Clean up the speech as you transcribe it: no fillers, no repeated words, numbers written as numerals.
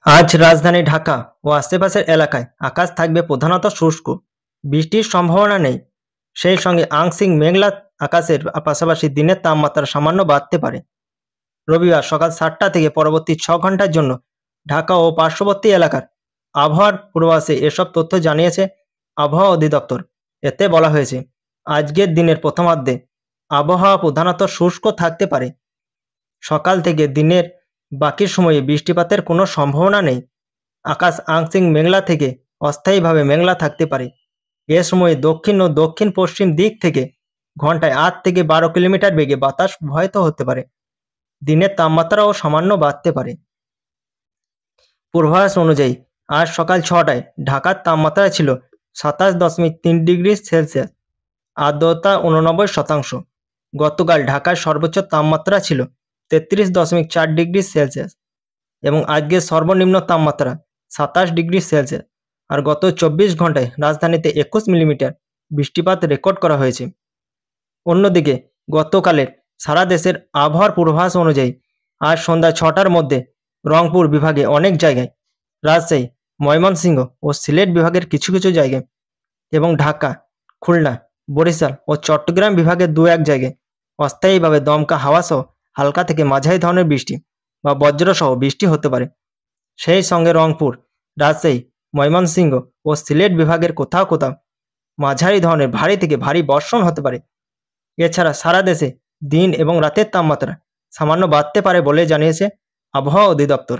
আজ রাজধানী ঢাকা ও আশেপাশের এলাকায় আকাশ থাকবে প্রধানত শুষ্ক, বৃষ্টির সম্ভাবনা নেই। সেই সঙ্গে আংশিক মেঘলা আকাশের পাশাপাশি দিনের তাপমাত্রা সামান্য বাড়তে পারে। রবিবার সকাল 7টা থেকে পরবর্তী 6 ঘন্টার জন্য ঢাকা ও পার্শ্ববর্তী এলাকার আবহাওয়ার পূর্বাভাসে এসব তথ্য জানিয়েছে আবহাওয়া অধিদপ্তর। এতে বলা হয়েছে, আজকের দিনের প্রথমার্ধে আবহাওয়া প্রধানত শুষ্ক থাকতে পারে। সকাল থেকে দিনের বাকি সময়ে বৃষ্টিপাতের কোনো সম্ভাবনা নেই। আকাশ আংশিক মেঘলা থেকে অস্থায়ীভাবে মেঘলা থাকতে পারে। এ সময় দক্ষিণ ও দক্ষিণ পশ্চিম দিক থেকে ঘন্টায় 8 থেকে 12 কিলোমিটার বেগে বাতাস প্রবাহিত হতে পারে। দিনের তাপমাত্রাও সামান্য বাড়তে পারে। পূর্বাভাস অনুযায়ী আজ সকাল 6টায় ঢাকার তাপমাত্রা ছিল 27.3 ডিগ্রি সেলসিয়াস, আর্দ্রতা 89%। গতকাল ঢাকার সর্বোচ্চ তাপমাত্রা ছিল 33.4 ডিগ্রি সেলসিয়াস এবং আজকের সর্বনিম্ন তাপমাত্রা 27 ডিগ্রি সেলসিয়াস। আর গত 24 ঘন্টায় রাজধানীতে 21 মিলিমিটার বৃষ্টিপাত রেকর্ড করা হয়েছে। অন্যদিকে গতকালের সারা দেশের আবহাওয়ার পূর্বাভাস অনুযায়ী আজ সন্ধ্যা 6টার মধ্যে রংপুর বিভাগে অনেক জায়গায়, রাজশাহী, ময়মনসিংহ ও সিলেট বিভাগের কিছু কিছু জায়গায় এবং ঢাকা, খুলনা, বরিশাল ও চট্টগ্রাম বিভাগের 2-1 জায়গায় অস্থায়ীভাবে দমকা হাওয়াসহ হালকা থেকে মাঝারি ধরনের বৃষ্টি বা বজ্রসহ বৃষ্টি হতে পারে। সেই সঙ্গে রংপুর, রাজশাহী, ময়মনসিংহ ও সিলেট বিভাগের কোথাও কোথাও মাঝারি ধরনের ভারী থেকে ভারী বর্ষণ হতে পারে। এছাড়া সারা দেশে দিন এবং রাতের তাপমাত্রা সামান্য বাড়তে পারে বলে জানিয়েছে আবহাওয়া অধিদপ্তর।